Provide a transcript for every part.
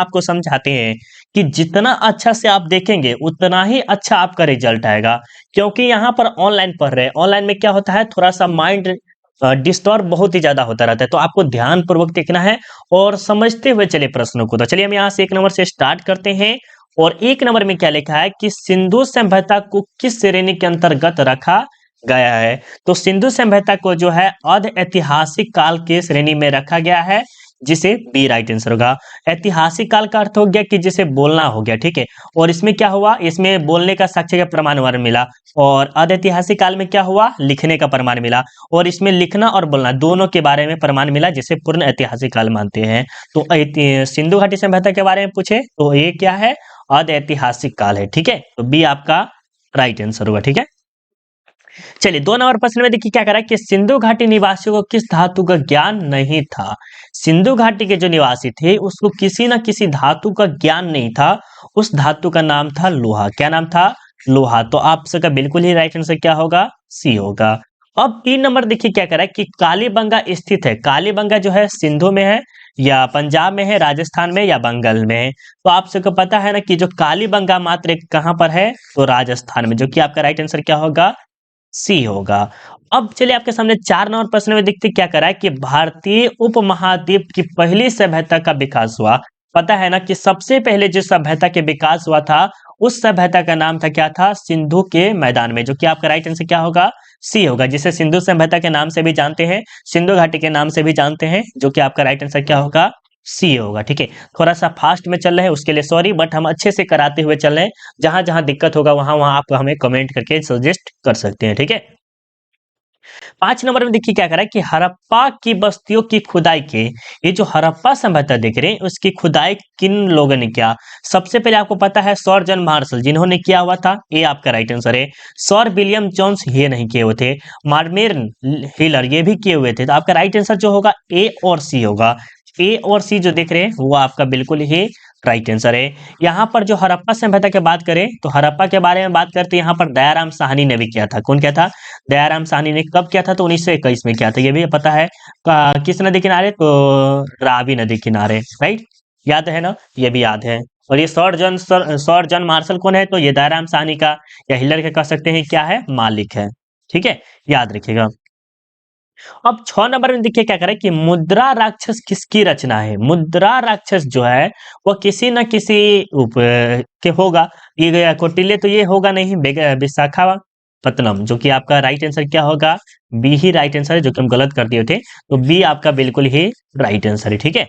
आपको समझाते हैं कि जितना अच्छा से आप देखेंगे उतना ही अच्छा आपका रिजल्ट आएगा। क्योंकि यहाँ पर ऑनलाइन पढ़ रहे हैं, ऑनलाइन में क्या होता है थोड़ा सा माइंड डिस्टर्ब बहुत ही ज्यादा होता रहता है, तो आपको ध्यान पूर्वक देखना है और समझते हुए चले प्रश्नों को। तो चलिए हम यहाँ से 1 नंबर से स्टार्ट करते हैं। और 1 नंबर में क्या लिखा है कि सिंधु सभ्यता को किस श्रेणी के अंतर्गत रखा गया है। तो सिंधु सभ्यता को जो है अर्ध ऐतिहासिक काल के श्रेणी में रखा गया है, जिसे बी राइट आंसर होगा। ऐतिहासिक काल का अर्थ हो गया कि जिसे बोलना हो गया, ठीक है। और इसमें क्या हुआ, इसमें बोलने का साक्ष्य का प्रमाण मिला। और अर्ध ऐतिहासिक काल में क्या हुआ, लिखने का प्रमाण मिला। और इसमें लिखना और बोलना दोनों के बारे में प्रमाण मिला, जिसे पूर्ण ऐतिहासिक काल मानते हैं। तो सिंधु घाटी सभ्यता के बारे में पूछे तो ये क्या है, अर्ध ऐतिहासिक काल है, ठीक है। तो बी आपका राइट आंसर होगा, ठीक है। चलिए 2 नंबर प्रश्न में देखिए क्या करा कि सिंधु घाटी निवासियों को किस धातु का ज्ञान नहीं था। सिंधु घाटी के जो निवासी थे उसको किसी न किसी धातु का ज्ञान नहीं था। उस धातु का नाम था लोहा। क्या नाम था, लोहा। तो आप सबका बिल्कुल ही राइट आंसर क्या होगा, सी होगा। अब 3 नंबर देखिए क्या करा कि कालीबंगा स्थित है। कालीबंगा जो है सिंधु में है या पंजाब में है, राजस्थान में या बंगाल में है। तो आप सबको पता है ना कि जो कालीबंगा मात्र कहाँ पर है, तो राजस्थान में, जो कि आपका राइट आंसर क्या होगा, सी होगा। अब चलिए आपके सामने 4 नंबर प्रश्न में देखते क्या करा है कि भारतीय उपमहाद्वीप की पहली सभ्यता का विकास हुआ। पता है ना कि सबसे पहले जो सभ्यता के विकास हुआ था उस सभ्यता का नाम था, क्या था, सिंधु के मैदान में, जो कि आपका राइट आंसर क्या होगा, सी होगा। जिसे सिंधु सभ्यता के नाम से भी जानते हैं, सिंधु घाटी के नाम से भी जानते हैं, जो कि आपका राइट आंसर क्या होगा, सी होगा, ठीक है। थोड़ा सा फास्ट में चल रहे हैं उसके लिए सॉरी, बट हम अच्छे से कराते हुए चल रहे हैं। जहां जहां दिक्कत होगा वहां वहां आप हमें कमेंट करके सजेस्ट कर सकते हैं, ठीक है। 5 नंबर में देखिए क्या करा है कि हड़प्पा की बस्तियों की खुदाई के, ये जो हड़प्पा सभ्यता देख रहे हैं उसकी खुदाई किन लोगों ने किया। सबसे पहले आपको पता है सर जॉन मार्शल जिन्होंने किया हुआ था, ये आपका राइट आंसर है। सर विलियम जोन्स ये नहीं किए हुए थे। मार्मेर हिलर ये भी किए हुए थे। तो आपका राइट आंसर जो होगा ए और सी होगा। ए और सी जो देख रहे हैं वो आपका बिल्कुल ही राइट आंसर है। यहाँ पर जो हड़प्पा सभ्यता की बात करें तो हड़प्पा के बारे में बात करते हैं, यहाँ पर दयाराम साहनी ने भी किया था। कौन किया था, दयाराम साहनी ने कब किया था, तो 1921 में किया था। ये भी पता है। किस नदी किनारे, तो रावी नदी किनारे, राइट, याद है ना, ये भी याद है। और ये सर जॉन मार्शल कौन है, तो ये दयाराम साहनी का या हिलर के कह सकते हैं क्या है, मालिक है, ठीक है, याद रखिएगा। अब 6 नंबर में देखिए क्या करें कि मुद्रा राक्षस किसकी रचना है। मुद्रा राक्षस जो है वो किसी न किसी के होगा। ये कौटिल्य तो ये होगा नहीं, विशाखापत्तनम, जो कि आपका राइट आंसर क्या होगा, बी ही राइट आंसर है, जो कि हम गलत कर दिए थे। तो बी आपका बिल्कुल ही राइट आंसर है, ठीक है।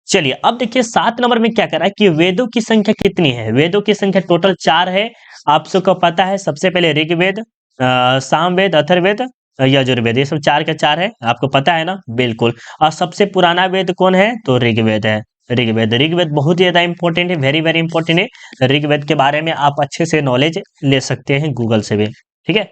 चलिए अब देखिए 7 नंबर में क्या करा है कि वेदों की संख्या कितनी है। वेदों की संख्या टोटल 4 है। आप सबको पता है, सबसे पहले ऋग्वेद, सामवेद, अथर्ववेद, यजुर्वेद, ये सब 4 के 4 है, आपको पता है ना, बिल्कुल। और सबसे पुराना वेद कौन है, तो ऋग्वेद है। ऋग्वेद ऋग्वेद बहुत ही ज्यादा इंपॉर्टेंट है, वेरी वेरी इंपॉर्टेंट है। ऋग्वेद के बारे में आप अच्छे से नॉलेज ले सकते हैं गूगल से भी, ठीक है।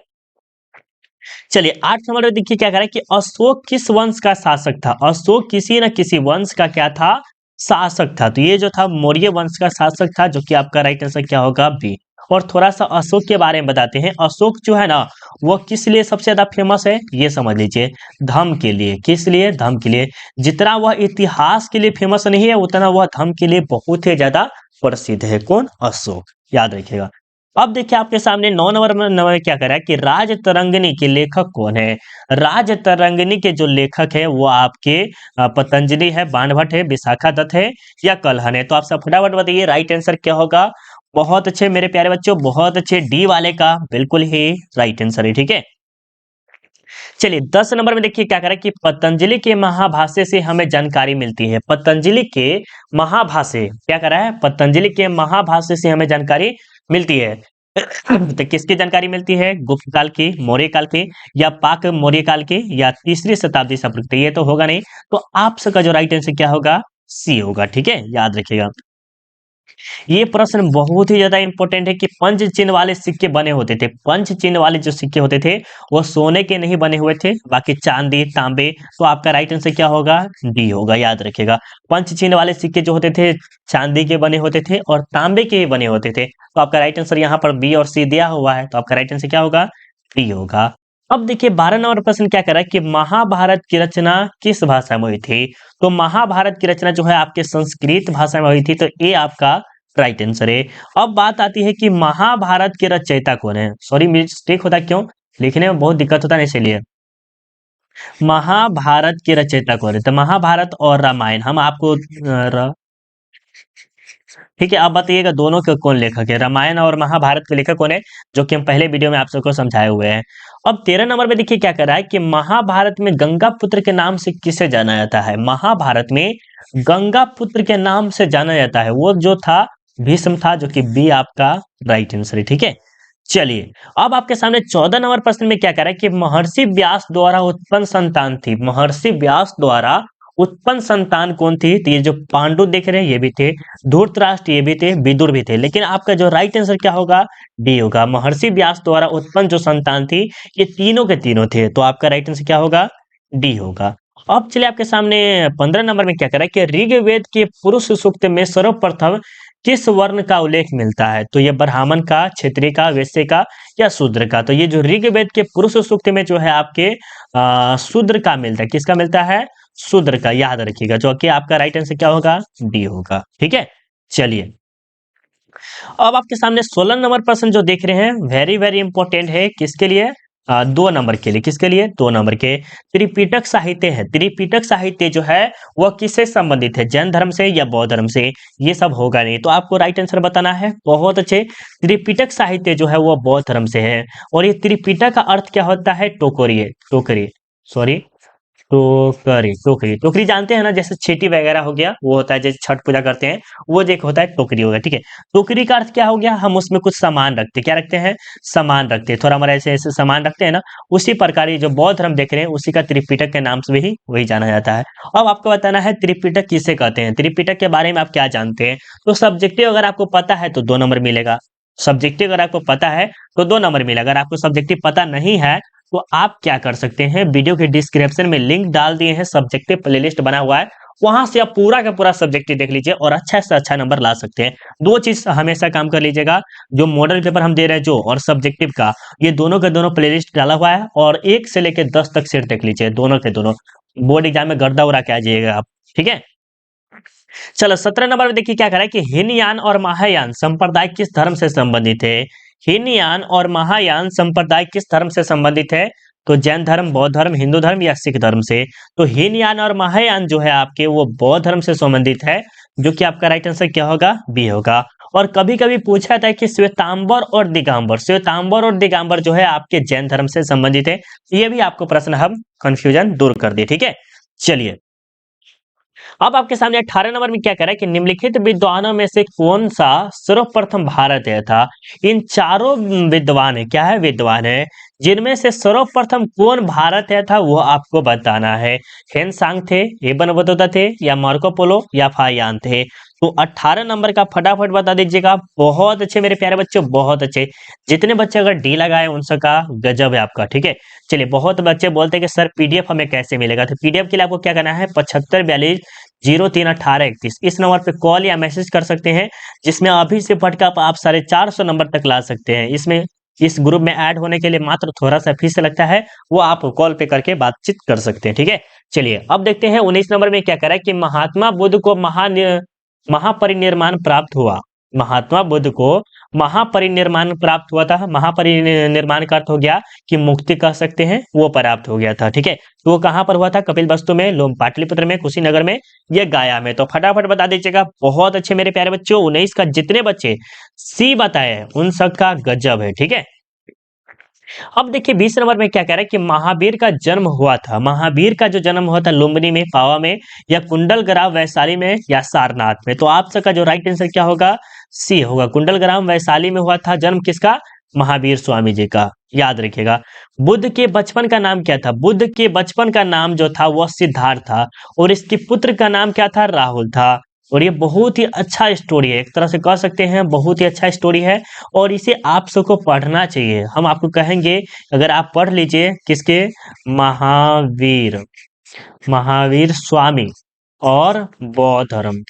चलिए 8 नंबर में देखिए क्या करें कि अशोक किस वंश का शासक था। अशोक किसी न किसी वंश का क्या था, शासक था। तो ये जो था मौर्य वंश का शासक था, जो कि आपका राइट आंसर क्या होगा, बी। और थोड़ा सा अशोक के बारे में बताते हैं। अशोक जो है ना वो किस लिए सबसे ज्यादा फेमस है, ये समझ लीजिए, धर्म के लिए। किस लिए, धर्म के लिए। जितना वह इतिहास के लिए फेमस नहीं है उतना वह धर्म के लिए बहुत ही ज्यादा प्रसिद्ध है। कौन, अशोक, याद रखिएगा। अब देखिए आपके सामने 9 नंबर क्या करा है कि राज तरंगिणी के लेखक कौन है। राज तरंगिणी के जो लेखक है वो आपके पतंजलि है, बाणभट्ट है, विशाखा दत्त है या कल्हण है। तो आप सब फटाफट बताइए राइट आंसर क्या होगा। बहुत अच्छे मेरे प्यारे बच्चों, बहुत अच्छे, डी वाले का बिल्कुल ही राइट आंसर है, ठीक है। चलिए 10 नंबर में देखिए क्या करें कि पतंजलि के महाभाष्य से हमें जानकारी मिलती है। पतंजलि के महाभाष्य क्या करा है, पतंजलि के महाभाष्य से हमें जानकारी मिलती है। तो किसकी जानकारी मिलती है, गुप्त काल की, मौर्य काल की या पाक मौर्य काल की या तीसरी शताब्दी संपर्क, ये तो होगा नहीं। तो आप सबका जो राइट आंसर क्या होगा, सी होगा, ठीक है, याद रखिएगा। ये प्रश्न बहुत ही ज्यादा इंपॉर्टेंट है कि पंच चिन्ह वाले सिक्के बने होते थे। पंच चिन्ह वाले जो सिक्के होते थे वो सोने के नहीं बने हुए थे, बाकी चांदी, तांबे। तो आपका राइट आंसर क्या होगा, डी होगा, याद रखिएगा। पंच चिन्ह वाले सिक्के जो होते थे चांदी के बने होते थे और तांबे के बने होते थे। तो आपका राइट आंसर यहाँ पर बी और सी दिया हुआ है, तो आपका राइट आंसर क्या होगा, डी होगा। अब देखिए 12 नंबर प्रश्न क्या कर रहा है कि महाभारत की रचना किस भाषा में हुई थी? तो महाभारत की रचना जो है आपके संस्कृत भाषा में हुई थी, तो ये आपका राइट आंसर है। अब बात आती है कि महाभारत के रचयिता कौन है? सॉरी मिस्टेक होता है, क्यों लिखने में बहुत दिक्कत होता है, इसलिए महाभारत के रचयिता कौन है? तो महाभारत और रामायण हम आपको ठीक है, आप बताइएगा दोनों के कौन लेखक है, रामायण और महाभारत के लेखक कौन है, जो कि हम पहले वीडियो में आप सबको समझाए हुए हैं। अब 13 नंबर पे देखिए क्या कर रहा है कि महाभारत में गंगा पुत्र के नाम से किसे जाना जाता है? महाभारत में गंगा पुत्र के नाम से जाना जाता है, वो जो था भीष्म था, जो कि बी आपका राइट आंसर है। ठीक है, चलिए अब आपके सामने 14 नंबर प्रश्न में क्या कह रहा है कि महर्षि व्यास द्वारा उत्पन्न संतान थी, महर्षि व्यास द्वारा उत्पन्न संतान कौन थी? तो ये जो पांडु देख रहे हैं ये भी थे, धूर्तराष्ट्र ये भी थे, विदुर भी थे, लेकिन आपका जो राइट आंसर क्या होगा? डी होगा। महर्षि व्यास द्वारा उत्पन्न जो संतान थी ये तीनों के तीनों थे, तो आपका राइट आंसर क्या होगा? डी होगा। अब चलिए आपके सामने 15 नंबर में क्या कर रहा है कि ऋग्वेद के पुरुष सूक्त में सर्वप्रथम किस वर्ण का उल्लेख मिलता है? तो ये ब्राह्मण का, क्षत्रिय का, वैश्य का या शूद्र का? तो ये जो ऋग्वेद के पुरुष सूक्त में जो है आपके शूद्र का मिलता है, किसका मिलता है? शूद्र का, याद रखिएगा, जो कि आपका राइट आंसर क्या होगा? डी होगा। ठीक है, चलिए अब आपके सामने 16 नंबर प्रश्न जो देख रहे हैं वेरी वेरी इंपॉर्टेंट है, किसके लिए? 2 नंबर के लिए। किसके लिए? 2 नंबर के। त्रिपिटक साहित्य है, त्रिपिटक साहित्य जो है वह किससे संबंधित है? जैन धर्म से या बौद्ध धर्म से? ये सब होगा नहीं, तो आपको राइट आंसर बताना है। बहुत अच्छे, त्रिपिटक साहित्य जो है वह बौद्ध धर्म से है। और ये त्रिपिटक का अर्थ क्या होता है? टोकरी, टोकरी, सॉरी, टोकरी, टोकरी, टोकरी जानते हैं ना, जैसे छेटी वगैरह हो गया वो होता है, जैसे छठ पूजा करते हैं वो जो एक होता है टोकरी होगा। ठीक है, टोकरी का अर्थ क्या हो गया? हम उसमें कुछ सामान रखते हैं, क्या रखते हैं? सामान रखते हैं, थोड़ा हमारा ऐसे ऐसे सामान रखते हैं ना, उसी प्रकार ये जो बौद्ध धर्म देख रहे हैं उसी का त्रिपिटक के नाम से भी वही जाना जाता है। अब आपको बताना है त्रिपिटक किसे कहते हैं, त्रिपिटक के बारे में आप क्या जानते हैं? तो सब्जेक्टिव अगर आपको पता है तो 2 नंबर मिलेगा, सब्जेक्टिव अगर आपको पता है तो 2 नंबर मिलेगा। अगर आपको सब्जेक्टिव पता नहीं है तो आप क्या कर सकते हैं, वीडियो के डिस्क्रिप्शन में लिंक डाल दिए हैं, सब्जेक्टिव प्लेलिस्ट बना हुआ है, वहां से आप पूरा का पूरा सब्जेक्टिव देख लीजिए और अच्छा से अच्छा नंबर ला सकते हैं। दो चीज हमेशा काम कर लीजिएगा, जो मॉडल पेपर हम दे रहे हैं जो, और सब्जेक्टिव का, ये दोनों के दोनों प्लेलिस्ट डाला हुआ है, और 1 से लेकर 10 तक सेट देख लीजिए, दोनों के दोनों। बोर्ड एग्जाम में गर्दा उड़ा के आ जाइएगा आप। ठीक है, चलो 17 नंबर में देखिए क्या कह रहा है कि हीनयान और महायान संप्रदाय किस धर्म से संबंधित है? हीनयान और महायान संप्रदाय किस धर्म से संबंधित है? तो जैन धर्म, बौद्ध धर्म, हिंदू धर्म या सिख धर्म से? तो हीनयान और महायान जो है आपके वो बौद्ध धर्म से संबंधित है, जो कि आपका राइट आंसर क्या होगा? बी होगा। और कभी कभी पूछा जाता है कि श्वेतांबर और दिगंबर, श्वेतांबर और दिगंबर जो है आपके जैन धर्म से संबंधित है, ये भी आपको प्रश्न हम कंफ्यूजन दूर कर दिए। ठीक है, चलिए अब आपके सामने 18 नंबर में क्या कह रहा है कि निम्नलिखित विद्वानों में से कौन सा सर्वप्रथम भारतीय था? इन चारों विद्वान है, क्या है? विद्वान है, जिनमें से सर्वप्रथम कौन भारतीय था वो आपको बताना है। हेनसांग थे, एबन बतौता थे, या मार्को पोलो या फायान थे? तो 18 नंबर का फटाफट बता दीजिएगा। बहुत अच्छे मेरे प्यारे बच्चों, बहुत अच्छे। जितने बच्चे अगर डी लगाए उन सबका गजब है आपका। ठीक है, चलिए बहुत बच्चे बोलते हैं कि सर पीडीएफ हमें कैसे मिलेगा? तो पीडीएफ के लिए आपको क्या करना है, 7542 03 18 31 इस नंबर पे कॉल या मैसेज कर सकते हैं, जिसमें अभी से पढ़कर आप 450 नंबर तक ला सकते हैं। इसमें इस ग्रुप में ऐड होने के लिए मात्र थोड़ा सा फीस लगता है, वो आप कॉल पे करके बातचीत कर सकते हैं। ठीक है, चलिए अब देखते हैं 19 नंबर में क्या कह रहा है कि महात्मा बुद्ध को महापरिनिर्वाण प्राप्त हुआ। महात्मा बुद्ध को महापरिनिर्वाण प्राप्त हुआ था। महापरिनिर्वाण का अर्थ हो गया कि मुक्ति कह सकते हैं, वो प्राप्त हो गया था। ठीक है, तो वो कहां पर हुआ था? कपिलवस्तु में, पाटलिपुत्र में, कुशीनगर में, ये गया में? तो फटाफट बता दीजिएगा। बहुत अच्छे मेरे प्यारे बच्चों, 19 का जितने बच्चे सी बताए हैं उन सबका गजब है। ठीक है, अब देखिए 20 नंबर में क्या कह रहा है कि महावीर का जन्म हुआ था। महावीर का जो जन्म हुआ था लुम्बिनी में, पावा में, या कुंडलग्राम वैशाली में, या सारनाथ में? तो आप सबका जो राइट आंसर क्या होगा? सी होगा। कुंडलग्राम वैशाली में हुआ था जन्म किसका? महावीर स्वामी जी का, याद रखिएगा। बुद्ध के बचपन का नाम क्या था? बुद्ध के बचपन का नाम जो था वह सिद्धार्थ था, और इसके पुत्र का नाम क्या था? राहुल था। और ये बहुत ही अच्छा स्टोरी है, एक तरह से कह सकते हैं बहुत ही अच्छा स्टोरी है, और इसे आप सबको पढ़ना चाहिए। हम आपको कहेंगे अगर आप पढ़ लीजिए किसके? महावीर, महावीर स्वामी और बौद्ध धर्म।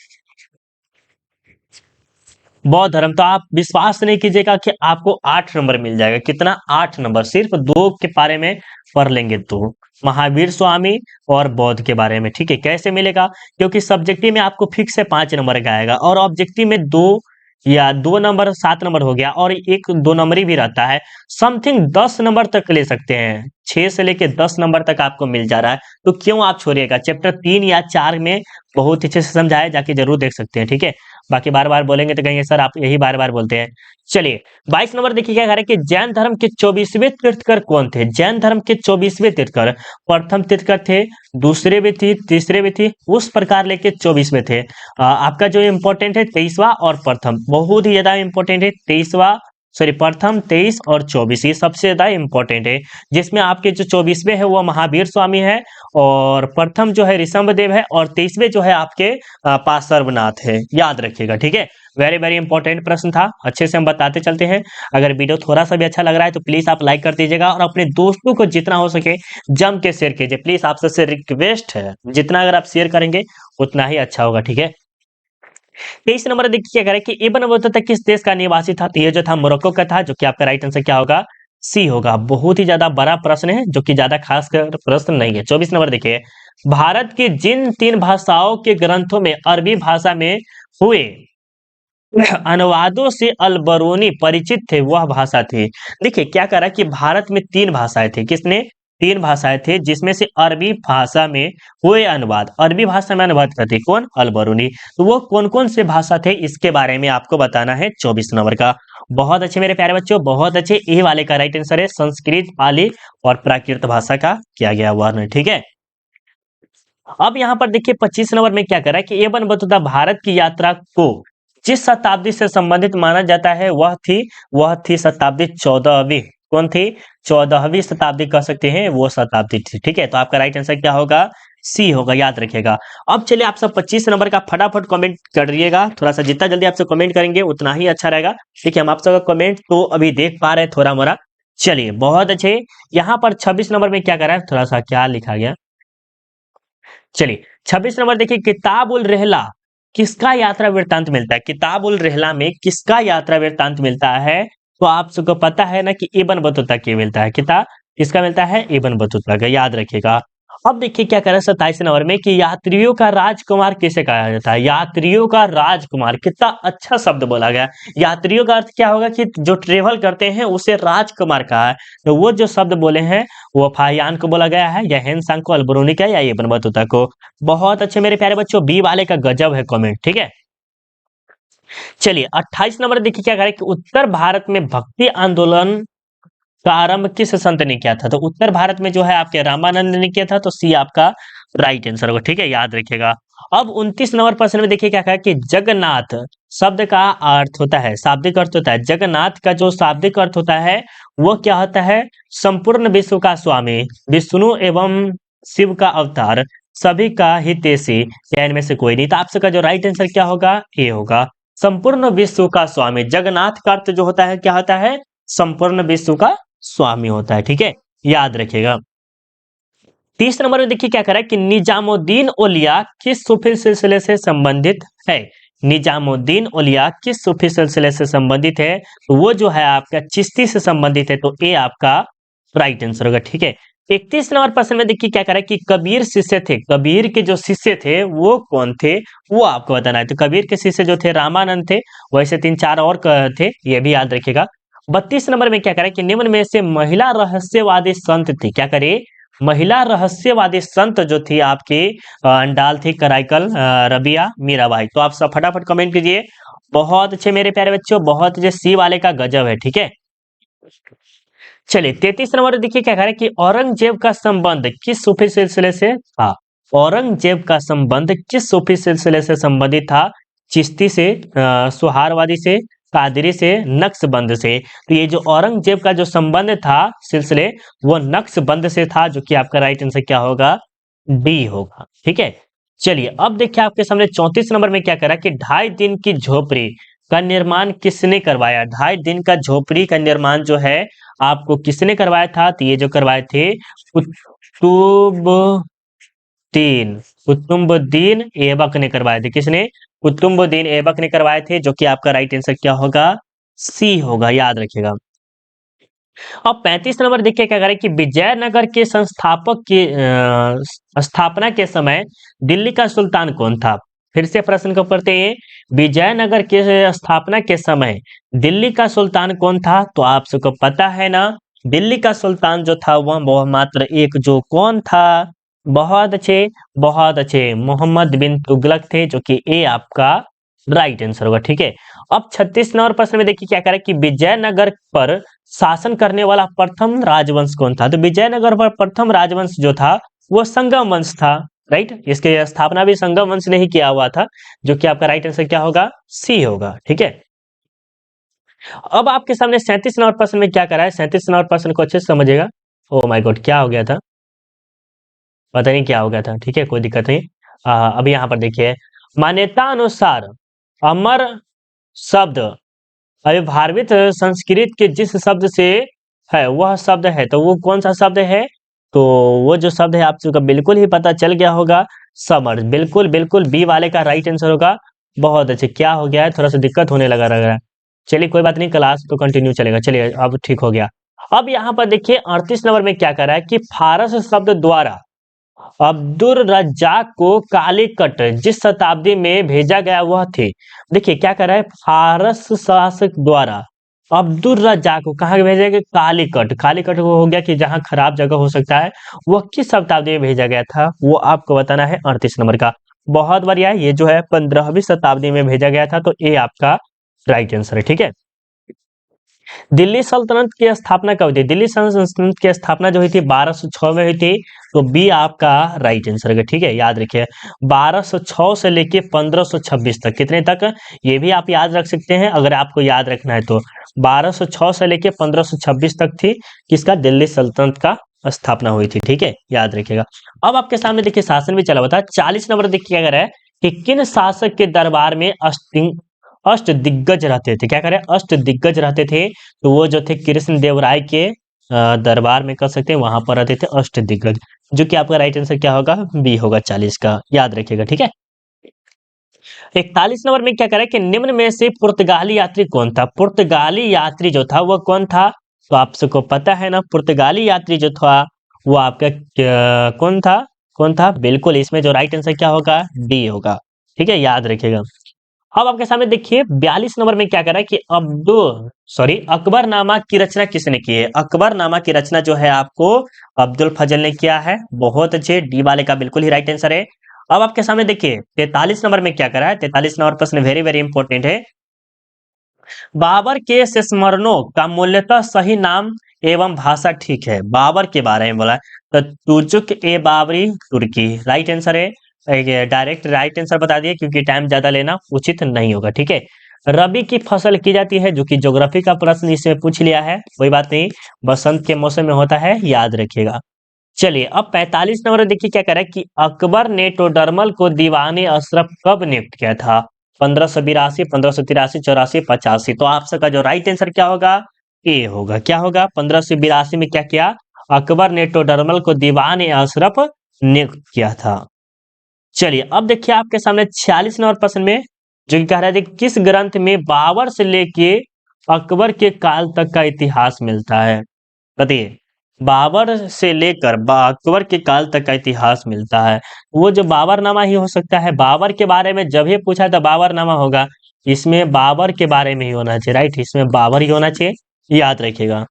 बौद्ध धर्म, तो आप विश्वास नहीं कीजिएगा कि आपको 8 नंबर मिल जाएगा। कितना? 8 नंबर, सिर्फ दो के बारे में पढ़ लेंगे तो। महावीर स्वामी और बौद्ध के बारे में, ठीक है। कैसे मिलेगा? क्योंकि सब्जेक्टिव में आपको फिक्स है 5 नंबर का आएगा, और ऑब्जेक्टिव में 2 या 2 नंबर 7 नंबर हो गया, और एक 2 नंबरी भी रहता है। समथिंग 10 नंबर तक ले सकते हैं, 6 से लेके 10 नंबर तक आपको मिल जा रहा है, तो क्यों आप छोड़िएगा? चैप्टर 3 या 4 में बहुत अच्छे से समझाया, जाके जरूर देख सकते हैं, ठीक है। बाकी बार बार बोलेंगे तो कहेंगे सर आप यही बार बार बोलते हैं। चलिए 22 नंबर देखिए क्या कह रहा है कि जैन धर्म के 24वें तीर्थकर कौन थे? जैन धर्म के 24वें तीर्थकर, प्रथम तीर्थकर थे, दूसरे भी थी, तीसरे भी थी, उस प्रकार लेके 24वें थे। आपका जो इम्पोर्टेंट है 23वां और प्रथम, बहुत ही ज्यादा इंपॉर्टेंट है। 23वां, सॉरी प्रथम, 23 और 24, ये सबसे ज्यादा इंपॉर्टेंट है। जिसमें आपके जो 24वें है वो महावीर स्वामी है, और प्रथम जो है ऋषभदेव है, और 23वें जो है आपके पार्श्वनाथ है, याद रखिएगा, ठीक है। वेरी वेरी इंपॉर्टेंट प्रश्न था, अच्छे से हम बताते चलते हैं। अगर वीडियो थोड़ा सा भी अच्छा लग रहा है तो प्लीज आप लाइक कर दीजिएगा, और अपने दोस्तों को जितना हो सके जम के शेयर कीजिए, प्लीज आप सबसे रिक्वेस्ट है, जितना अगर आप शेयर करेंगे उतना ही अच्छा होगा, ठीक है। 23 नंबर देखिए क्या करें कि इब्न बतूता किस देश का निवासी था? तो ये जो था मोरक्को का था, जो कि आपका राइट आंसर क्या होगा? सी होगा। बहुत ही ज्यादा बड़ा प्रश्न है, जो कि ज्यादा खास कर प्रश्न नहीं है। 24 नंबर देखिए, भारत की जिन 3 भाषाओं के ग्रंथों में अरबी भाषा में हुए अनुवादों से अलबरूनी परिचित थे, वह भाषा थी। देखिए क्या कह रहा है कि भारत में 3 भाषाएं थी। किसने? 3 भाषाएं थे, जिसमें से अरबी भाषा में हुए अनुवाद, अरबी भाषा में अनुवाद करती कौन? अलबरूनी। तो वो कौन कौन से भाषा थे, इसके बारे में आपको बताना है 24 नंबर का। बहुत अच्छे मेरे प्यारे बच्चों, बहुत अच्छे। ए वाले का राइट आंसर है संस्कृत, पाली और प्राकृत भाषा का किया गया वर्णन, ठीक है। अब यहाँ पर देखिए 25 नंबर में क्या कर रहा है कि एबन बतूता भारत की यात्रा को जिस शताब्दी से संबंधित माना जाता है वह थी शताब्दी 14वीं। कौन थी? 14वीं शताब्दी कह सकते हैं, वो शताब्दी थी, ठीक है। तो आपका राइट आंसर क्या होगा? सी होगा, याद रखिएगा। अब चलिए आप सब 25 नंबर का फटाफट कमेंट करिएगा, थोड़ा सा जितना जल्दी आप सब कमेंट करेंगे उतना ही अच्छा रहेगा। ठीक है, हम आप सबका कमेंट तो अभी देख पा रहे हैं थोड़ा मोड़ा। चलिए बहुत अच्छे। यहाँ पर 26 नंबर में क्या कर रहा है, थोड़ा सा क्या लिखा गया, चलिए 26 नंबर देखिए, किताब उल रहला किसका यात्रा वृत्तांत मिलता है? किताब उल रहला में किसका यात्रा वृत्तांत मिलता है? तो आप सबको पता है ना कि इब्न बतूता की मिलता है। किताब किसका मिलता है? इब्न बतूता का, याद रखिएगा। अब देखिए क्या करें 27 नंबर में कि यात्रियों का राजकुमार किसे कहा जाता है? यात्रियों का राजकुमार, कितना अच्छा शब्द बोला गया। यात्रियों का अर्थ क्या होगा कि जो ट्रेवल करते हैं उसे राजकुमार कहा है। तो वो जो शब्द बोले हैं वो फाहियान को बोला गया है, या हेनसांग को, अलबरूनी का, या इब्न बतूता को। बहुत अच्छे मेरे प्यारे बच्चों, बी वाले का गजब है कमेंट, ठीक है। चलिए 28 नंबर देखिए क्या करें कि उत्तर भारत में भक्ति आंदोलन का आरंभ किस संत ने किया था? तो उत्तर भारत में जो है आपके रामानंद ने किया था, तो सी आपका राइट आंसर होगा, ठीक है, याद रखिएगा। अब 29 नंबर प्रश्न में देखिए क्या कहा कि जगन्नाथ शब्द का अर्थ होता है, शाब्दिक अर्थ होता है, जगन्नाथ का जो शाब्दिक अर्थ होता है वो क्या होता है? संपूर्ण विश्व का स्वामी, विष्णु एवं शिव का अवतार, सभी का हितैषी, या इनमें से कोई नहीं। तो आप सबका जो राइट आंसर क्या होगा? ए होगा, संपूर्ण विश्व का स्वामी। जगन्नाथ का अर्थ जो होता है क्या होता है? संपूर्ण विश्व का स्वामी होता है, ठीक है, याद रखिएगा। 30 नंबर में देखिए क्या कह रहा है कि निजामुद्दीन औलिया किस सूफी सिलसिले से संबंधित है? निजामुद्दीन औलिया किस सूफी सिलसिले से संबंधित है? तो वो जो है आपका चिश्ती से संबंधित है, तो ए आपका राइट आंसर होगा, ठीक है। 31 नंबर प्रश्न में देखिए क्या कह रहा है कि कबीर शिष्य थे, कबीर के जो शिष्य थे वो कौन थे, वो आपको बताना है। तो कबीर के शिष्य जो थे रामानंद थे, वैसे 3-4 और थे, ये भी याद रखिएगा। 32 नंबर में क्या करें कि निम्न में से महिला रहस्यवादी संत थी, क्या करे? महिला रहस्यवादी संत जो थी आपकी अंडाल थी, कराइकल, रबिया, मीराबाई। तो आप सब फटाफट कमेंट कीजिए। बहुत अच्छे मेरे प्यारे बच्चों, बहुत अच्छे, सी वाले का गजब है, ठीक है। चलिए 33 नंबर देखिए क्या कह रहा है कि औरंगजेब का संबंध किस सूफी सिलसिले से था? औरंगजेब का संबंध किस सूफी सिलसिले से संबंधित था? चिश्ती से, सुहारवादी से, कादरी से, नक्शबंद से। तो ये जो औरंगजेब का जो संबंध था सिलसिले, वो नक्शबंद से था, जो कि आपका राइट आंसर क्या होगा? डी होगा, ठीक है। चलिए अब देखिए आपके सामने 34 नंबर में क्या करा कि 2.5 दिन की झोपड़ी का निर्माण किसने करवाया? 2.5 दिन का झोपड़ी का निर्माण जो है आपको किसने करवाया था? तो ये जो करवाए थे कुतुबुद्दीन, कुतुबुद्दीन ऐबक ने करवाए थे। किसने? कुतुबुद्दीन ऐबक ने करवाए थे, जो कि आपका राइट आंसर क्या होगा, सी होगा, याद रखिएगा। अब 35 नंबर देखिए क्या करें कि विजयनगर के संस्थापक के स्थापना के समय दिल्ली का सुल्तान कौन था। फिर से प्रश्न को पढ़ते हैं, विजयनगर के स्थापना के समय दिल्ली का सुल्तान कौन था। तो आप सबको पता है ना, दिल्ली का सुल्तान जो था वह मात्र एक, जो कौन था, बहुत अच्छे, बहुत अच्छे, मोहम्मद बिन तुगलक थे, जो कि ए आपका राइट आंसर होगा। ठीक है, अब 36 नंबर प्रश्न में देखिए क्या करें कि विजयनगर पर शासन करने वाला प्रथम राजवंश कौन था। तो विजयनगर पर प्रथम राजवंश जो था वो संगम वंश था, राइट। इसकी स्थापना भी संगम वंश ने ही किया हुआ था, जो कि आपका राइट आंसर क्या होगा, सी होगा। ठीक है, अब आपके सामने 37 नंबर प्रश्न में क्या करा है, 37 नंबर प्रश्न को अच्छे से समझिएगा। ओ माय गॉड, क्या हो गया था, पता नहीं क्या हो गया था। ठीक है, कोई दिक्कत नहीं। अभी यहाँ पर देखिए, मान्यता अनुसार अमर शब्द अविभावित संस्कृत के जिस शब्द से है वह शब्द है, तो वो कौन सा शब्द है। तो वो जो शब्द है आप सबको बिल्कुल ही पता चल गया होगा, समर। बिल्कुल बिल्कुल बी वाले का राइट आंसर होगा। बहुत अच्छे, क्या हो गया है, थोड़ा सा दिक्कत होने लगा लग रहा है। चलिए कोई बात नहीं, क्लास तो कंटिन्यू चलेगा। चलिए अब ठीक हो गया। अब यहाँ पर देखिए 38 नंबर में क्या कर रहा है कि फारस शब्द द्वारा अब्दुल रज्जाक को कालीकट जिस शताब्दी में भेजा गया वह थे। देखिए क्या कर रहा है, फारस शासक द्वारा अब्दुल रज्जाक को कहाँ भेजा गया, कालीकट। कालीकट को हो गया कि जहाँ खराब जगह हो सकता है, वह किस शताब्दी में भेजा गया था, वो आपको बताना है 38 नंबर का। बहुत बढ़िया, ये जो है 15वीं शताब्दी में भेजा गया था, तो ये आपका राइट आंसर है। ठीक है, दिल्ली सल्तनत की स्थापना कब हुई थी। दिल्ली सल्तनत की स्थापना जो हुई थी 1206 में हुई थी, तो बी आपका राइट आंसर है। ठीक है, याद रखिए 1206 से लेके 1526 तक, कितने तक, ये भी आप याद रख सकते हैं अगर आपको याद रखना है तो। 1206 से लेके 1526 तक थी किसका, दिल्ली सल्तनत का स्थापना हुई थी। ठीक है, याद रखिएगा। अब आपके सामने देखिए शासन भी चला हुआ था। 40 नंबर देखिए क्या है कि किन शासक के दरबार में अष्ट दिग्गज रहते थे। क्या करें, अष्ट दिग्गज रहते थे, तो वो जो थे कृष्ण देव राय के दरबार में कर सकते हैं, वहां पर रहते थे अष्ट दिग्गज, जो कि आपका राइट आंसर क्या होगा, बी होगा 40 का, याद रखिएगा। ठीक है, 41 नंबर में क्या करें कि निम्न में से पुर्तगाली यात्री कौन था। पुर्तगाली यात्री जो था वो कौन था, तो आप सबको पता है ना, पुर्तगाली यात्री जो था वो आपका कौन था, कौन था, बिल्कुल इसमें जो राइट आंसर क्या होगा, डी होगा। ठीक है, याद रखिएगा। अब आपके सामने देखिए 42 नंबर में क्या कर रहा है कि अकबरनामा की रचना किसने की है। अकबरनामा की रचना जो है आपको अब्दुल फजल ने किया है। बहुत अच्छे, डी वाले का बिल्कुल ही राइट आंसर है। अब आपके सामने देखिए 43 नंबर में क्या कर रहा है, 43 नंबर प्रश्न वेरी वेरी इंपॉर्टेंट है। बाबर के संस्मरणों का मूल्यतः सही नाम एवं भाषा ठीक है। बाबर के बारे में बोला है, तो तुर्जुक ए बाबरी तुर्की राइट आंसर है। डायरेक्ट राइट आंसर बता दिए, क्योंकि टाइम ज्यादा लेना उचित नहीं होगा। ठीक है, रबी की फसल की जाती है, जो कि ज्योग्राफी का प्रश्न इसमें पूछ लिया है, कोई बात नहीं, बसंत के मौसम में होता है, याद रखिएगा। चलिए अब 45 नंबर देखिए क्या कह रहा है कि अकबर ने टोडरमल को दीवाने अशरफ कब नियुक्त किया था। 1582, 1583, 84, 85। तो आप सबका जो राइट आंसर क्या होगा, ए होगा। क्या होगा, 1582 में क्या किया, अकबर ने टोडरमल को दीवाने अशरफ नियुक्त किया था। चलिए अब देखिए आपके सामने 46 नंबर प्रश्न में जो कि कह रहा है किस ग्रंथ में बाबर से लेके अकबर के काल तक का इतिहास मिलता है। बताइए, बाबर से लेकर अकबर के काल तक का इतिहास मिलता है, वो जो बाबरनामा ही हो सकता है। बाबर के बारे में जब ही पूछा तो बाबरनामा होगा, इसमें बाबर के बारे में ही होना चाहिए, राइट, इसमें बाबर ही होना चाहिए, याद रखिएगा।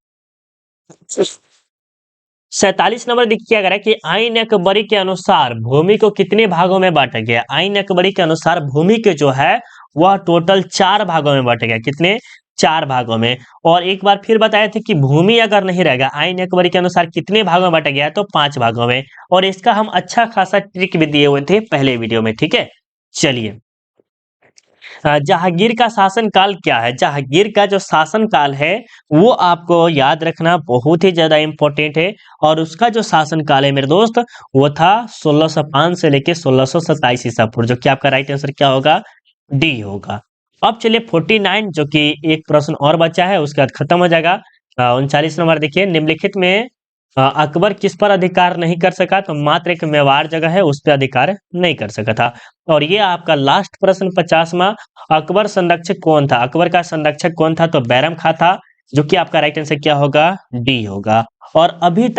47 नंबर देखिए क्या कह रहा है कि आइन अकबरी के अनुसार भूमि को कितने भागों में बांटा गया। आइन अकबरी के अनुसार भूमि के जो है वह टोटल 4 भागों में बांटा गया। कितने, 4 भागों में। और एक बार फिर बताए थे कि भूमि अगर नहीं रहेगा, आइन अकबरी के अनुसार कितने भागों में बांटा गया है, तो 5 भागों में। और इसका हम अच्छा खासा ट्रिक भी दिए हुए थे पहले वीडियो में। ठीक है, चलिए जहांगीर का शासन काल क्या है। जहांगीर का जो शासन काल है वो आपको याद रखना बहुत ही ज्यादा इंपॉर्टेंट है। और उसका जो शासन काल है मेरे दोस्त, वो था 1605 से लेके 1627 ईसा पूर्व, जो कि आपका राइट आंसर क्या होगा, डी होगा। अब चलिए 49, जो कि एक प्रश्न और बचा है, उसके बाद खत्म हो जाएगा। 39 नंबर देखिए, निम्नलिखित में अकबर किस पर अधिकार नहीं कर सका? तो मात्र एक मेवाड़ जगह है उस पे अधिकार नहीं कर सका था। और ये आपका लास्ट प्रश्न 50वां, अकबर संरक्षक कौन था? अकबर का संरक्षक कौन था? तो बैरम खां था, जो कि आपका राइट आंसर क्या होगा? डी होगा। और अभी